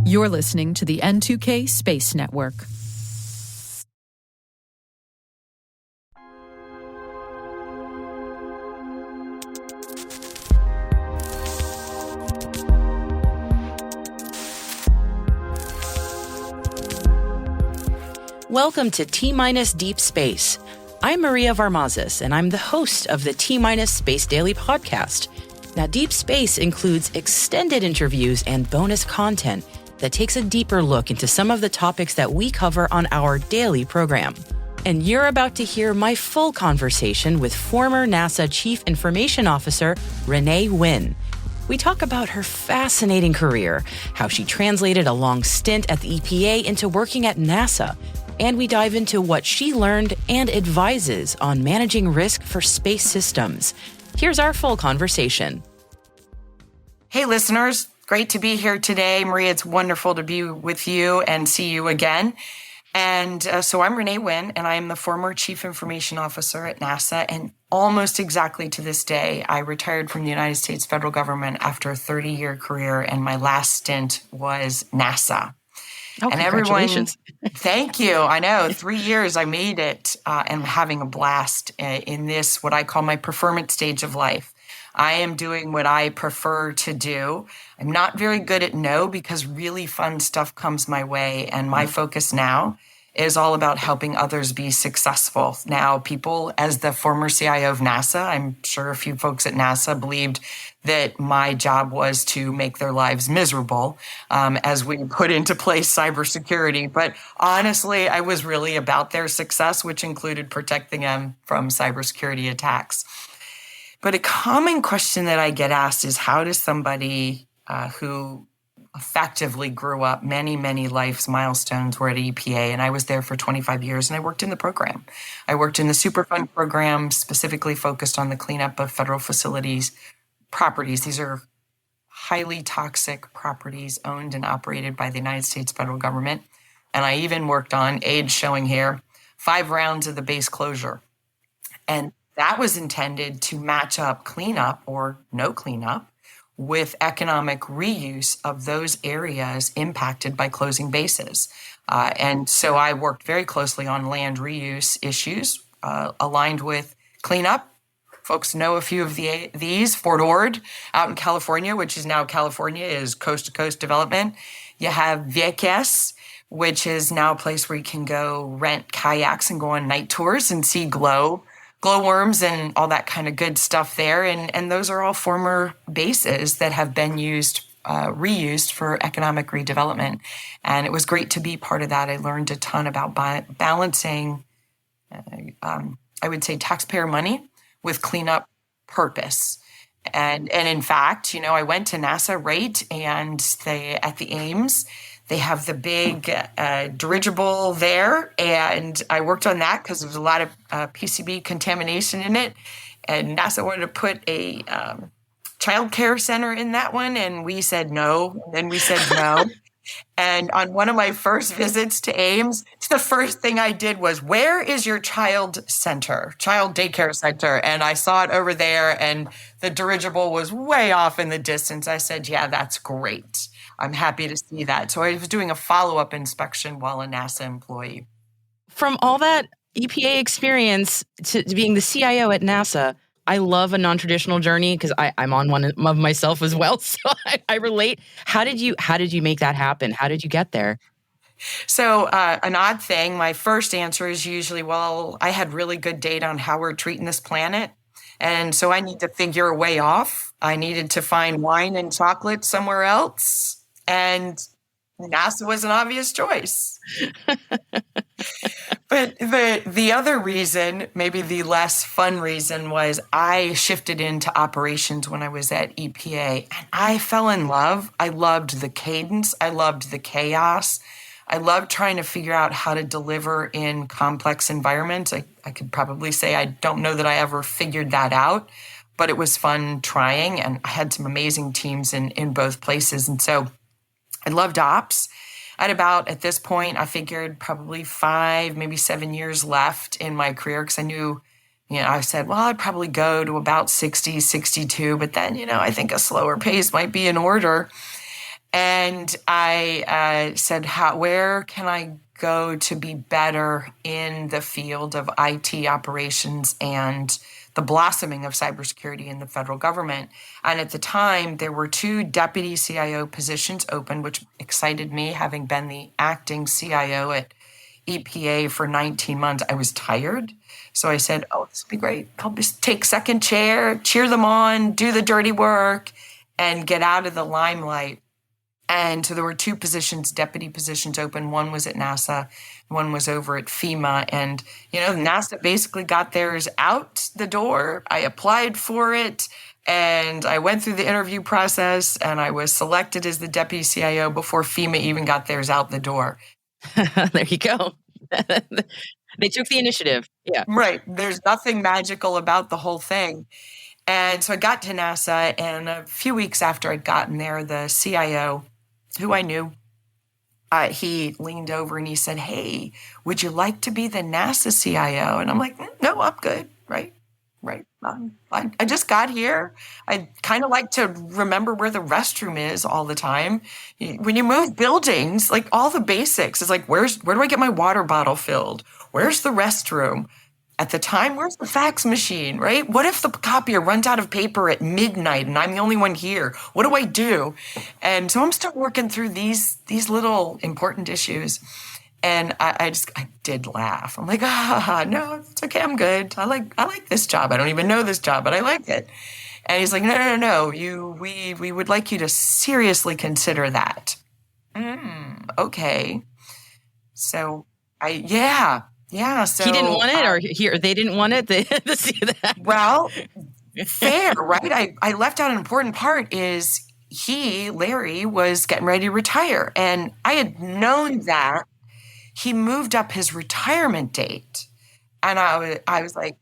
You're listening to the N2K Space Network. Welcome to T-Minus Deep Space. I'm Maria Varmazis, and I'm the host of the T-Minus Space Daily podcast. Now, Deep Space includes extended interviews and bonus content that takes a deeper look into some of the topics that we cover on our daily program. And you're about to hear my full conversation with former NASA Chief Information Officer Renee Wynn. We talk about her fascinating career, how she translated a long stint at the EPA into working at NASA, and we dive into what she learned and advises on managing risk for space systems. Here's our full conversation. Hey, listeners. Great to be here today. Maria, it's wonderful to be with you and see you again. And so I'm Renee Wynn, and I am the former Chief Information Officer at NASA. And almost exactly to this day, I retired from the United States federal government after a 30-year career, and my last stint was NASA. Oh, and congratulations. Thank you. I know, 3 years I made it, and I'm having a blast in this, what I call my preferment stage of life. I am doing what I prefer to do. I'm not very good at no because really fun stuff comes my way. And my focus now is all about helping others be successful. Now, people, as the former CIO of NASA, I'm sure a few folks at NASA believed that my job was to make their lives miserable as we put into place cybersecurity. But honestly, I was really about their success, which included protecting them from cybersecurity attacks. But a common question that I get asked is, how does somebody who effectively grew up many life's milestones were at EPA, and I was there for 25 years, and I worked in the program. I worked in the Superfund program, specifically focused on the cleanup of federal facilities, properties. These are highly toxic properties owned and operated by the United States federal government. And I even worked on, age showing here, 5 rounds of the base closure. And that was intended to match up cleanup or no cleanup with economic reuse of those areas impacted by closing bases. And so I worked very closely on land reuse issues aligned with cleanup. Folks know a few of these. Fort Ord out in California, which is now California, is coast-to-coast development. You have Vieques, which is now a place where you can go rent kayaks and go on night tours and see glowworms and all that kind of good stuff there. And those are all former bases that have been reused for economic redevelopment. And it was great to be part of that. I learned a ton about balancing, I would say, taxpayer money with cleanup purpose. And in fact, I went to NASA, right? And at the Ames, they have the big dirigible there, and I worked on that because there was a lot of PCB contamination in it, and NASA wanted to put a child care center in that one, and we said no. Then we said no. And on one of my first visits to Ames, the first thing I did was, where is your child daycare center? And I saw it over there, and the dirigible was way off in the distance. I said, yeah, that's great. I'm happy to see that. So I was doing a follow-up inspection while a NASA employee. From all that EPA experience to being the CIO at NASA, I love a non-traditional journey because I'm on one of myself as well. So I relate. How did you make that happen? How did you get there? So an odd thing, my first answer is usually, well, I had really good data on how we're treating this planet. And so I need to figure a way off. I needed to find wine and chocolate somewhere else. And NASA was an obvious choice. But the other reason, maybe the less fun reason, was I shifted into operations when I was at EPA. And I fell in love. I loved the cadence. I loved the chaos. I loved trying to figure out how to deliver in complex environments. I could probably say I don't know that I ever figured that out, but it was fun trying. And I had some amazing teams in both places. And so I loved ops. At this point, I figured probably 5, maybe 7 years left in my career because I knew, I said, well, I'd probably go to about 60, 62, but then, I think a slower pace might be in order. And I said, where can I go to be better in the field of IT operations and the blossoming of cybersecurity in the federal government? And at the time, there were 2 deputy CIO positions open, which excited me, having been the acting CIO at EPA for 19 months. I was tired. So I said, oh, this would be great. I'll just take second chair, cheer them on, do the dirty work, and get out of the limelight. And so there were 2 positions, deputy positions open. One was at NASA, one was over at FEMA. And, NASA basically got theirs out the door. I applied for it and I went through the interview process and I was selected as the deputy CIO before FEMA even got theirs out the door. There you go. They took the initiative. Yeah. Right. There's nothing magical about the whole thing. And so I got to NASA, and a few weeks after I'd gotten there, the CIO, who I knew, he leaned over and he said, hey, would you like to be the NASA CIO? And I'm like, no, I'm good. Right. I just got here. I kind of like to remember where the restroom is all the time. When you move buildings, like all the basics, it's like, where do I get my water bottle filled? Where's the restroom? At the time, where's the fax machine, right? What if the copier runs out of paper at midnight and I'm the only one here? What do I do? And so I'm still working through these little important issues. And I did laugh. I'm like, no, it's okay. I'm good. I like this job. I don't even know this job, but I like it. And he's like, no. We would like you to seriously consider that. Okay. So yeah. So he didn't want it, or they didn't want it. They see that. Well, fair, right? I left out an important part is Larry was getting ready to retire. And I had known that. He moved up his retirement date. And I was like,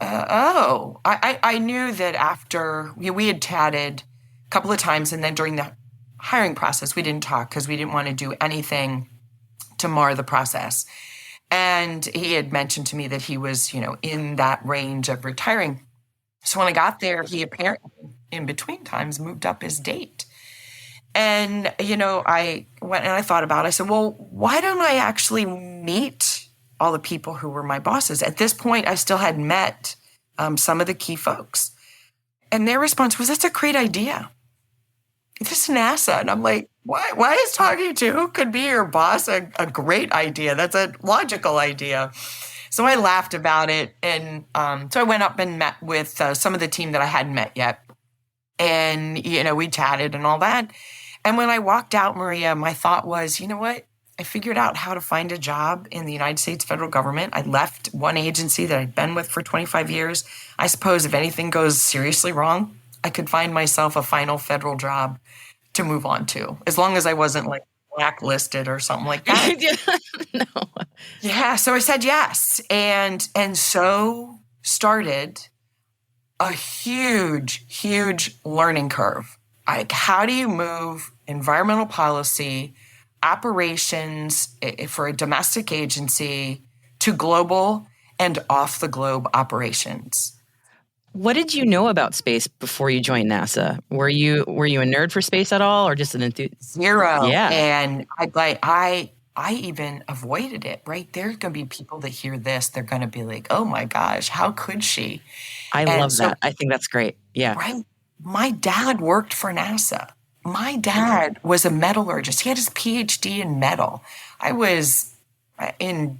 I knew that after we had chatted a couple of times, and then during the hiring process, we didn't talk because we didn't want to do anything to mar the process. And he had mentioned to me that he was, in that range of retiring. So when I got there, he apparently in between times moved up his date. And, I went and I thought about it. I said, well, why don't I actually meet all the people who were my bosses? At this point, I still had met some of the key folks. And their response was, that's a great idea. This is NASA. And I'm like, why is talking to who could be your boss a great idea? That's a logical idea. So I laughed about it. And so I went up and met with some of the team that I hadn't met yet. And, we chatted and all that. And when I walked out, Maria, my thought was, you know what? I figured out how to find a job in the United States federal government. I left one agency that I'd been with for 25 years. I suppose if anything goes seriously wrong, I could find myself a final federal job to move on to, as long as I wasn't like blacklisted or something like that. No. Yeah. So I said yes. And so started a huge learning curve. Like, how do you move environmental policy, operations for a domestic agency to global and off the globe operations? What did you know about space before you joined NASA? Were you a nerd for space at all, or just an enthusiast? Zero. Yeah. And I even avoided it, right? There's going to be people that hear this. They're going to be like, oh my gosh, how could she? I love that. I think that's great. Yeah. Right. My dad worked for NASA. My dad was a metallurgist. He had his PhD in metal. I was in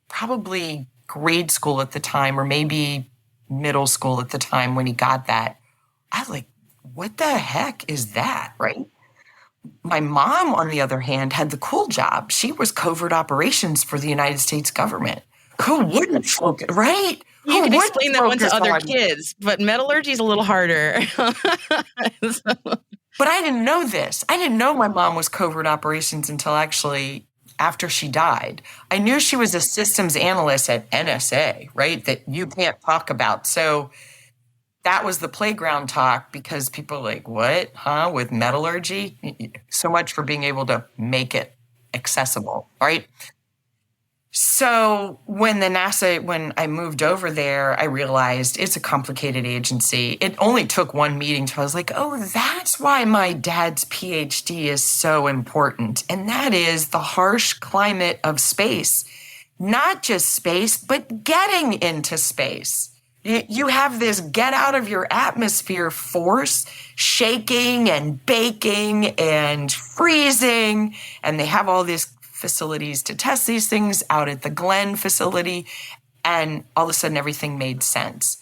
probably grade school at the time, or maybe middle school at the time when he got that. I was like, what the heck is that, right? My mom, on the other hand, had the cool job. She was covert operations for the United States government. Who wouldn't focus, right? You can explain that one to other kids, but metallurgy is a little harder. But I didn't know this. I didn't know my mom was covert operations until actually after she died. I knew she was a systems analyst at NSA, right? That you can't talk about. So that was the playground talk, because people are like, what? Huh? With metallurgy? So much for being able to make it accessible, right? So when I moved over there, I realized it's a complicated agency. It only took one meeting till I was like, oh, that's why my dad's PhD is so important. And that is the harsh climate of space. Not just space, but getting into space. You have this get out of your atmosphere force, shaking and baking and freezing. And they have all these facilities to test these things out at the Glenn facility. And all of a sudden, everything made sense.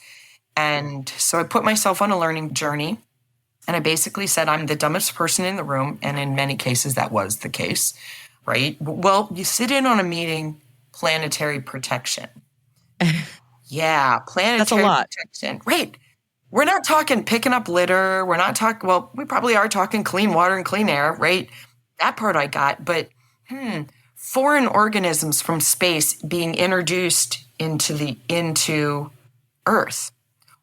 And so I put myself on a learning journey. And I basically said, I'm the dumbest person in the room. And in many cases, that was the case, right? Well, you sit in on a meeting, planetary protection. Yeah, planetary That's a lot. protection. Right. We're not talking picking up litter. We're not talking, well, we probably are talking clean water and clean air, right? That part I got. But foreign organisms from space being introduced into Earth.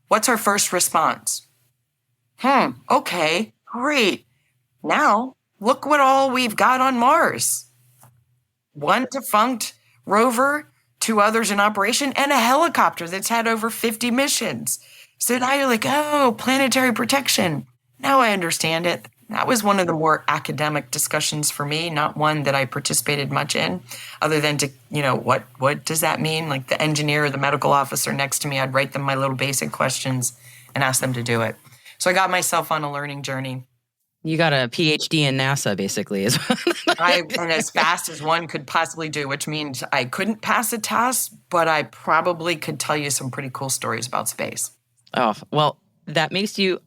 What's our first response? Okay, great. Now, look what all we've got on Mars. One defunct rover, 2 others in operation, and a helicopter that's had over 50 missions. So now you're like, oh, planetary protection. Now I understand it. That was one of the more academic discussions for me, not one that I participated much in, other than to, what does that mean? Like the engineer or the medical officer next to me, I'd write them my little basic questions and ask them to do it. So I got myself on a learning journey. You got a PhD in NASA, basically. And as fast as one could possibly do, which means I couldn't pass a test, but I probably could tell you some pretty cool stories about space. Oh, well, that makes you,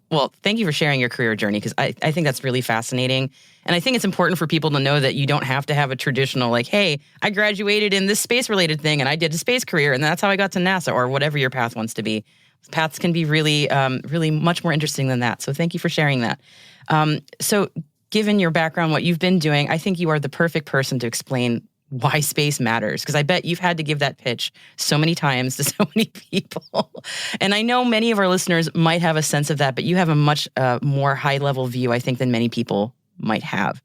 thank you for sharing your career journey, because I think that's really fascinating. And I think it's important for people to know that you don't have to have a traditional, like, hey, I graduated in this space-related thing and I did a space career and that's how I got to NASA, or whatever your path wants to be. Paths can be really, really much more interesting than that. So thank you for sharing that. So given your background, what you've been doing, I think you are the perfect person to explain why space matters, because I bet you've had to give that pitch so many times to so many people. And I know many of our listeners might have a sense of that, but you have a much more high-level view, I think, than many people might have.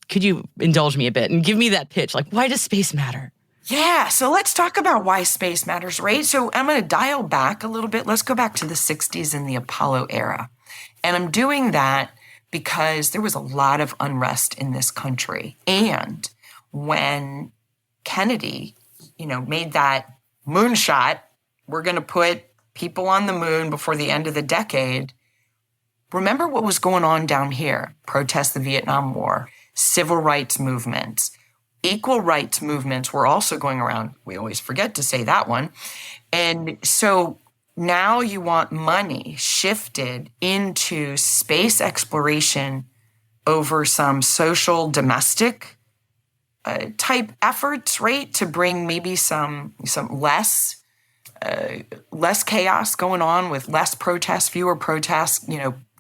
Could you indulge me a bit and give me that pitch? Like, why does space matter? Yeah, so let's talk about why space matters, right? So I'm going to dial back a little bit. Let's go back to the 60s and the Apollo era. And I'm doing that because there was a lot of unrest in this country. And when Kennedy, made that moonshot, we're going to put people on the moon before the end of the decade. Remember what was going on down here? Protest the Vietnam War, civil rights movements, equal rights movements were also going around. We always forget to say that one. And so now you want money shifted into space exploration over some social domestic type efforts, right? To bring maybe some less chaos going on, with less protests, fewer protests,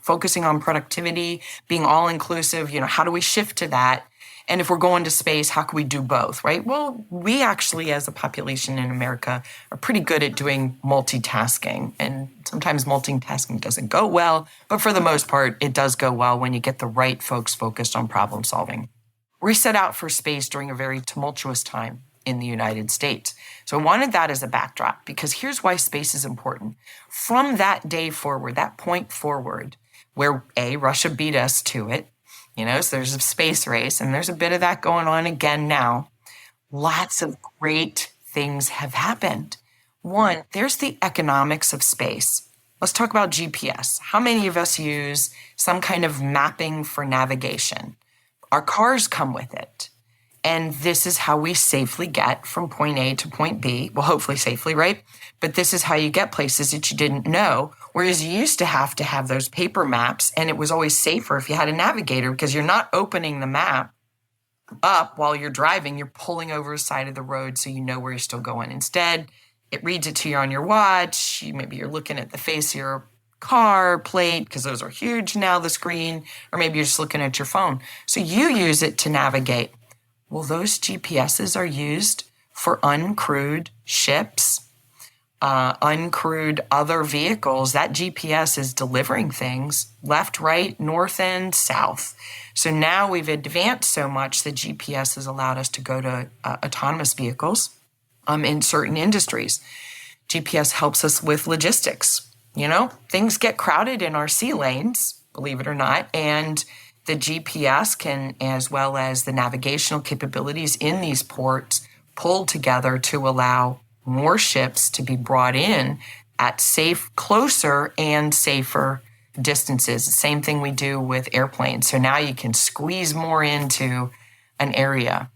focusing on productivity, being all inclusive. How do we shift to that? And if we're going to space, how can we do both, right? Well, we actually, as a population in America, are pretty good at doing multitasking. And sometimes multitasking doesn't go well, but for the most part, it does go well when you get the right folks focused on problem solving. We set out for space during a very tumultuous time in the United States. So I wanted that as a backdrop, because here's why space is important. From that day forward, that point forward, where Russia beat us to it, so there's a space race, and there's a bit of that going on again now. Lots of great things have happened. One, there's the economics of space. Let's talk about GPS. How many of us use some kind of mapping for navigation? Our cars come with it. And this is how we safely get from point A to point B. Well, hopefully safely, right? But this is how you get places that you didn't know. Whereas you used to have those paper maps, and it was always safer if you had a navigator, because you're not opening the map up while you're driving. You're pulling over the side of the road so you know where you're still going. Instead, it reads it to you on your watch. Maybe you're looking at the face of your car plate, because those are huge now, the screen, or maybe you're just looking at your phone. So you use it to navigate. Well, those GPSs are used for uncrewed ships, uncrewed other vehicles. That GPS is delivering things left, right, north, and south. So now we've advanced so much that GPS has allowed us to go to autonomous vehicles. in certain industries. GPS helps us with logistics. Things get crowded in our sea lanes, believe it or not, and the GPS can, as well as the navigational capabilities in these ports, pull together to allow more ships to be brought in at closer and safer distances. The same thing we do with airplanes. So now you can squeeze more into an area.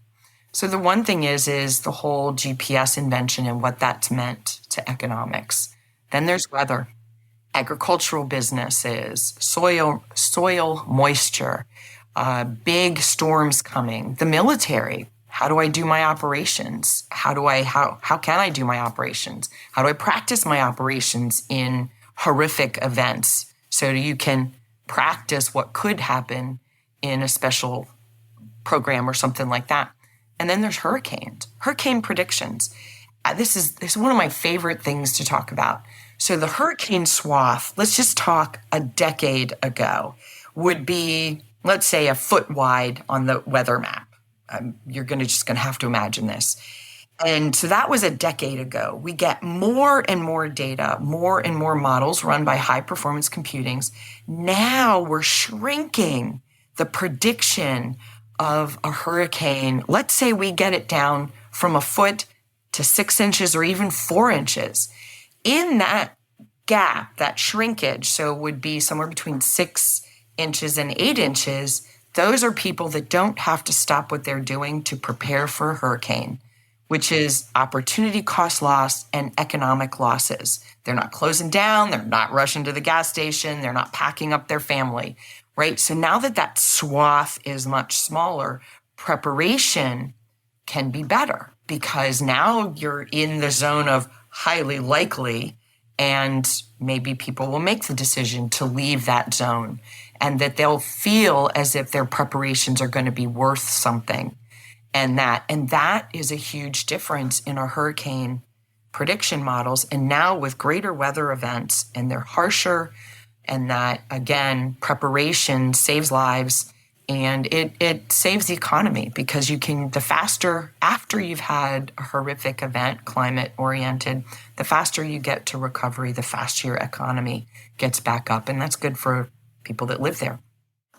So the one thing is the whole GPS invention and what that's meant to economics. Then there's weather, agricultural businesses, soil moisture, big storms coming, the military. How do I do my operations? How can I do my operations? How do I practice my operations in horrific events so that you can practice what could happen in a special program or something like that? And then there's hurricanes, hurricane predictions. This is one of my favorite things to talk about. So the hurricane swath, let's just talk a decade ago, would be, let's say, a foot wide on the weather map. You're just going to have to imagine this. And so that was a decade ago. We get more and more data, more and more models run by high performance computings. Now we're shrinking the prediction of a hurricane. Let's say we get it down from a foot to 6 inches or even 4 inches. In that gap, that shrinkage, so it would be somewhere between 6 inches and 8 inches, those are people that don't have to stop what they're doing to prepare for a hurricane, which is opportunity cost loss and economic losses. They're not closing down. They're not rushing to the gas station. They're not packing up their family, right? So now that swath is much smaller, preparation can be better because now you're in the zone of highly likely, and maybe people will make the decision to leave that zone and that they'll feel as if their preparations are going to be worth something. And that is a huge difference in our hurricane prediction models. And now with greater weather events, and they're harsher, and that, again, preparation saves lives, and it saves the economy because the faster, after you've had a horrific event, climate-oriented, the faster you get to recovery, the faster your economy gets back up. And that's good for people that live there.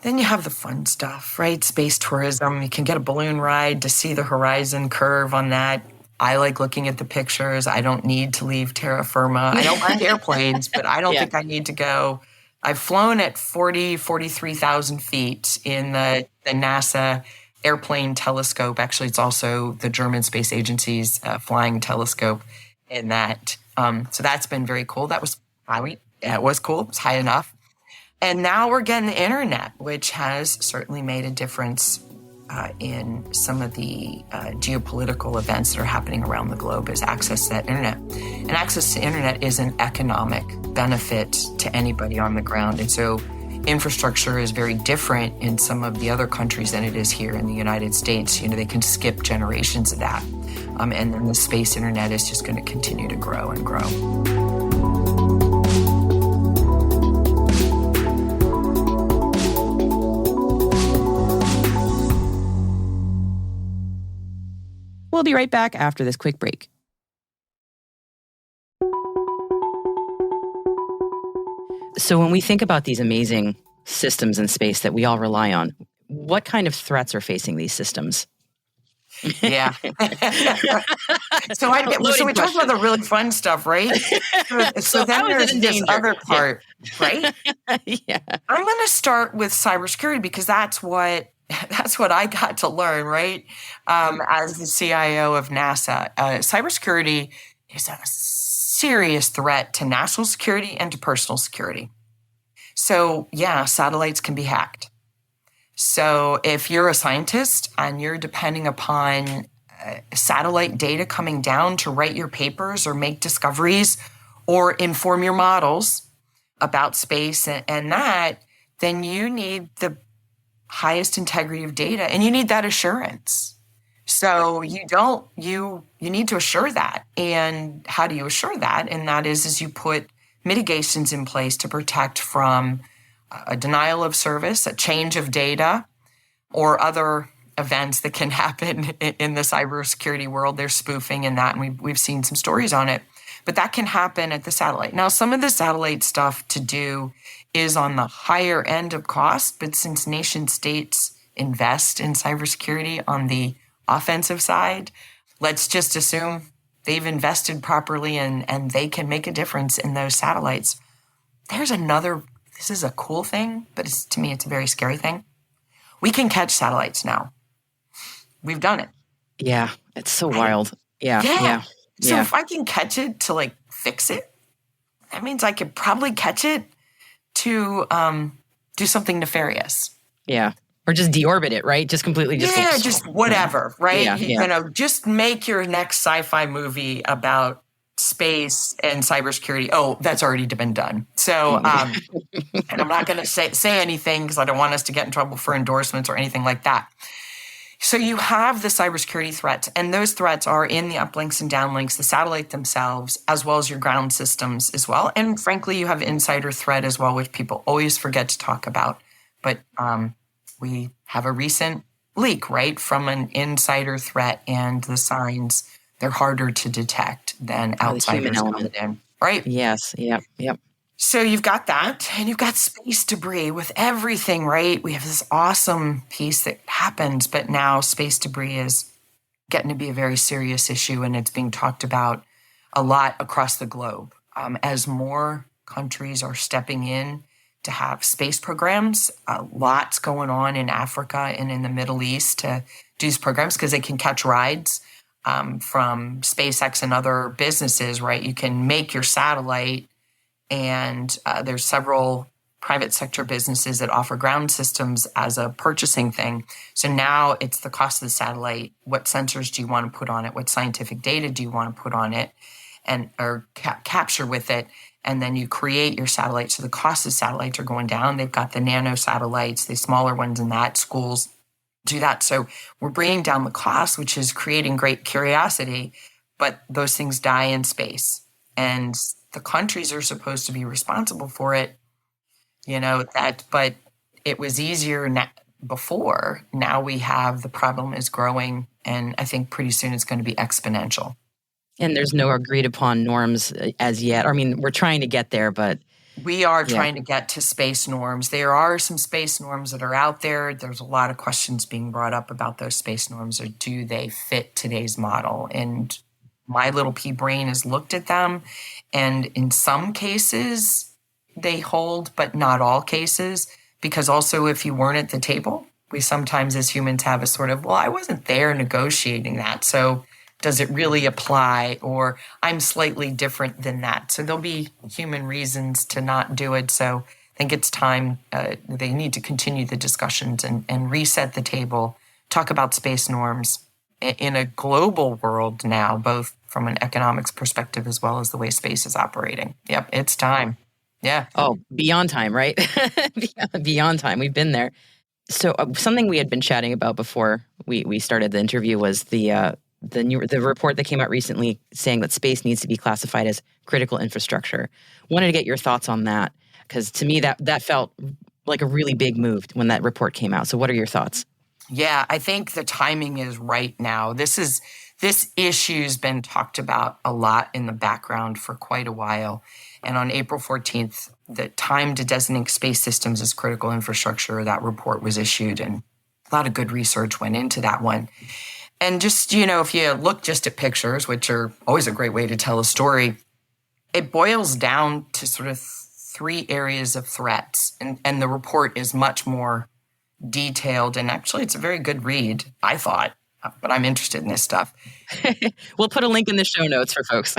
Then you have the fun stuff, right? Space tourism. You can get a balloon ride to see the horizon curve on that. I like looking at the pictures. I don't need to leave terra firma. I don't mind airplanes, but I don't think I need to go. I've flown at 43,000 feet in the NASA airplane telescope. Actually, it's also the German Space Agency's flying telescope in that. So that's been very cool. That was high. Yeah, it was cool. It was high enough. And now we're getting the internet, which has certainly made a difference in some of the geopolitical events that are happening around the globe, is access to that internet. And access to internet is an economic benefit to anybody on the ground. And so infrastructure is very different in some of the other countries than it is here in the United States. They can skip generations of that. And then the space internet is just going to continue to grow and grow. We'll be right back after this quick break. So when we think about these amazing systems in space that we all rely on, what kind of threats are facing these systems? Yeah. So we talked about the really fun stuff, right? So then there's this other part, right? Yeah. I'm going to start with cybersecurity because that's what I got to learn, right? As the CIO of NASA. Cybersecurity is a serious threat to national security and to personal security. So, yeah, satellites can be hacked. So if you're a scientist and you're depending upon satellite data coming down to write your papers or make discoveries or inform your models about space and that, then you need the highest integrity of data and you need that assurance. So you need to assure that. And how do you assure that? And that is you put mitigations in place to protect from a denial of service, a change of data, or other events that can happen in the cybersecurity world. There's spoofing and that, and we've seen some stories on it. But that can happen at the satellite. Now, some of the satellite stuff to do is on the higher end of cost, but since nation states invest in cybersecurity on the offensive side, let's just assume they've invested properly and they can make a difference in those satellites. This is a cool thing, but to me, it's a very scary thing. We can catch satellites now. We've done it. Yeah, it's so wild. Yeah. So if I can catch it to fix it, that means I could probably catch it to do something nefarious. Yeah. Or just deorbit it, right? Just completely just whatever, right? Yeah. Just make your next sci-fi movie about space and cybersecurity. Oh, that's already been done. So, and I'm not going to say anything because I don't want us to get in trouble for endorsements or anything like that. So you have the cybersecurity threats, and those threats are in the uplinks and downlinks, the satellite themselves, as well as your ground systems as well. And frankly, you have insider threat as well, which people always forget to talk about. But we have a recent leak, right, from an insider threat, and the signs, they're harder to detect than outsiders coming in, right? Yes, yep. So you've got that, and you've got space debris with everything, right? We have this awesome piece that happens, but now space debris is getting to be a very serious issue, and it's being talked about a lot across the globe. As more countries are stepping in to have space programs, lots going on in Africa and in the Middle East to do these programs because they can catch rides from SpaceX and other businesses, right? You can make your satellite, and there's several private sector businesses that offer ground systems as a purchasing thing. So now it's the cost of the satellite. What sensors do you want to put on it? What scientific data do you want to put on it or capture with it? And then you create your satellite. So the cost of satellites are going down. They've got the nano satellites, the smaller ones in that. Schools do that. So we're bringing down the cost, which is creating great curiosity, but those things die in space. And the countries are supposed to be responsible for it, but it was easier before. Now we have the problem is growing, and I think pretty soon it's going to be exponential. And there's no agreed upon norms as yet. I mean, we're trying to get there, but we are trying to get to space norms. There are some space norms that are out there. There's a lot of questions being brought up about those space norms, or do they fit today's model? And my little pea brain has looked at them, and in some cases they hold, but not all cases, because also if you weren't at the table, we sometimes as humans have a sort of, well, I wasn't there negotiating that, so does it really apply? Or I'm slightly different than that. So there'll be human reasons to not do it. So I think it's time they need to continue the discussions and reset the table, talk about space norms in a global world now, both from an economics perspective as well as the way space is operating. Yep, it's time. Yeah. Oh, beyond time, right? Beyond time. We've been there. So something we had been chatting about before we started the interview was the report that came out recently saying that space needs to be classified as critical infrastructure. Wanted to get your thoughts on that, because to me that felt like a really big move when that report came out. So what are your thoughts? Yeah, I think the timing is right now. This issue's been talked about a lot in the background for quite a while. And on April 14th, the time to designate space systems as critical infrastructure, that report was issued, and a lot of good research went into that one. And just, if you look just at pictures, which are always a great way to tell a story, it boils down to sort of three areas of threats. And the report is much more detailed. And actually, it's a very good read, I thought. But I'm interested in this stuff. We'll put a link in the show notes for folks.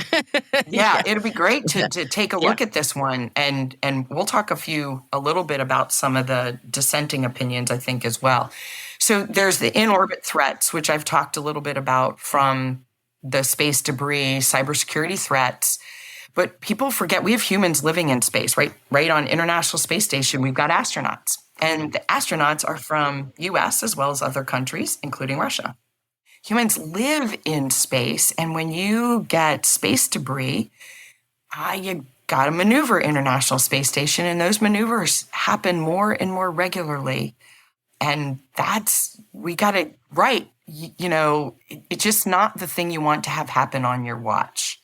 Yeah, it'd be great to take a look at this one. And we'll talk a little bit about some of the dissenting opinions, I think, as well. So there's the in-orbit threats, which I've talked a little bit about, from the space debris, cybersecurity threats. But people forget we have humans living in space, right? Right on International Space Station, we've got astronauts. And the astronauts are from U.S. as well as other countries, including Russia. Humans live in space, and when you get space debris, you got to maneuver International Space Station, and those maneuvers happen more and more regularly. And we got it right. It's just not the thing you want to have happen on your watch.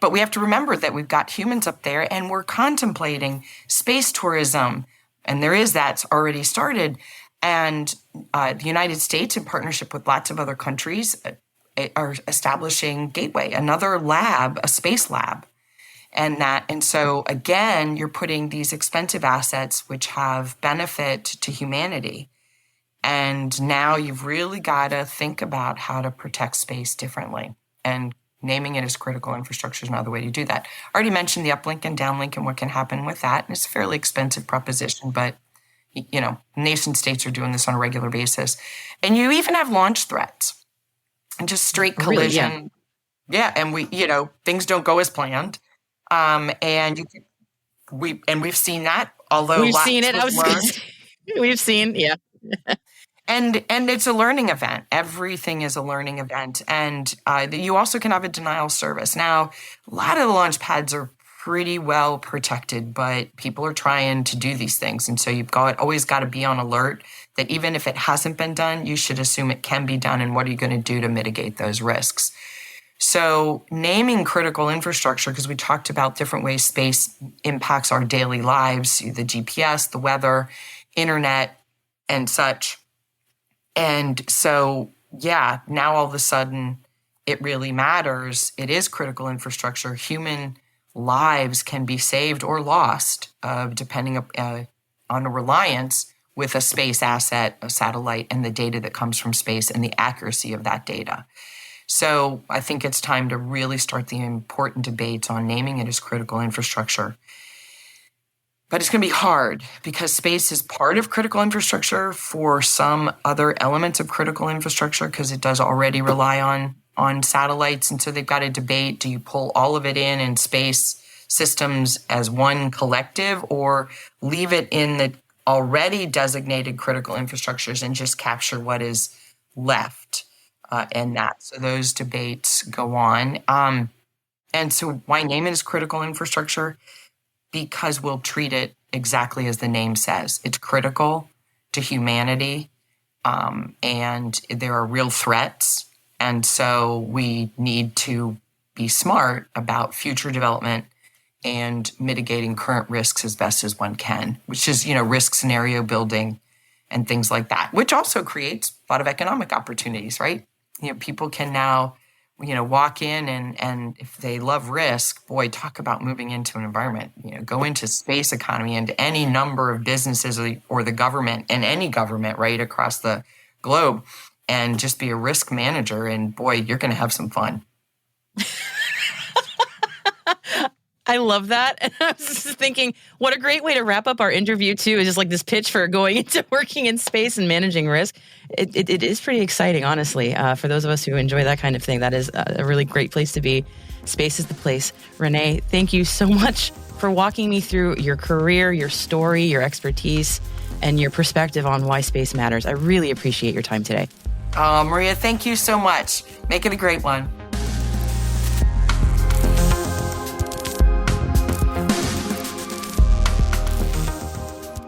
But we have to remember that we've got humans up there and we're contemplating space tourism. And that's already started. And the United States, in partnership with lots of other countries, are establishing Gateway, another lab, a space lab. And so, again, you're putting these expensive assets which have benefit to humanity. And now you've really got to think about how to protect space differently. And naming it as critical infrastructure is another way to do that. I already mentioned the uplink and downlink and what can happen with that. And it's a fairly expensive proposition, but, nation states are doing this on a regular basis. And you even have launch threats and just straight collision. Really? Yeah. And things don't go as planned. We've seen that, although we've seen it. We've seen, yeah. And it's a learning event. Everything is a learning event. And you also can have a denial service. Now, a lot of the launch pads are pretty well protected, but people are trying to do these things. And so you've always got to be on alert that even if it hasn't been done, you should assume it can be done. And what are you going to do to mitigate those risks? So naming critical infrastructure, because we talked about different ways space impacts our daily lives, the GPS, the weather, internet, and such. And so, now all of a sudden it really matters. It is critical infrastructure. Human lives can be saved or lost, depending on a reliance with a space asset, a satellite, and the data that comes from space and the accuracy of that data. So I think it's time to really start the important debates on naming it as critical infrastructure. But it's going to be hard because space is part of critical infrastructure for some other elements of critical infrastructure because it does already rely on satellites. And so they've got to debate, do you pull all of it in space systems as one collective or leave it in the already designated critical infrastructures and just capture what is left in that. So those debates go on. And so why name it as critical infrastructure? Because we'll treat it exactly as the name says. It's critical to humanity, and there are real threats. And so we need to be smart about future development and mitigating current risks as best as one can, which is, risk scenario building and things like that, which also creates a lot of economic opportunities, right? People can now walk in and if they love risk, boy, talk about moving into an environment, go into space economy and any number of businesses or the government and any government right across the globe and just be a risk manager. And boy, you're going to have some fun. I love that. And I was just thinking, what a great way to wrap up our interview, too, is just like this pitch for going into working in space and managing risk. It is pretty exciting, honestly. For those of us who enjoy that kind of thing, that is a really great place to be. Space is the place. Renee, thank you so much for walking me through your career, your story, your expertise, and your perspective on why space matters. I really appreciate your time today. Maria, thank you so much. Make it a great one.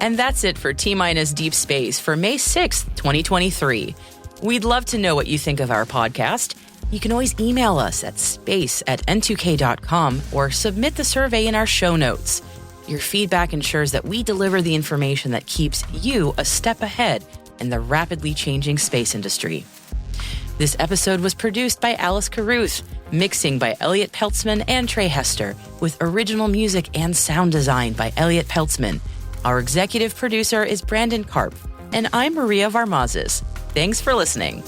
And that's it for T-Minus Deep Space for May 6th, 2023. We'd love to know what you think of our podcast. You can always email us at space@n2k.com or submit the survey in our show notes. Your feedback ensures that we deliver the information that keeps you a step ahead in the rapidly changing space industry. This episode was produced by Alice Carruth, mixing by Elliot Peltzman and Trey Hester, with original music and sound design by Elliot Peltzman. Our executive producer is Brandon Karp, and I'm Maria Varmazes. Thanks for listening.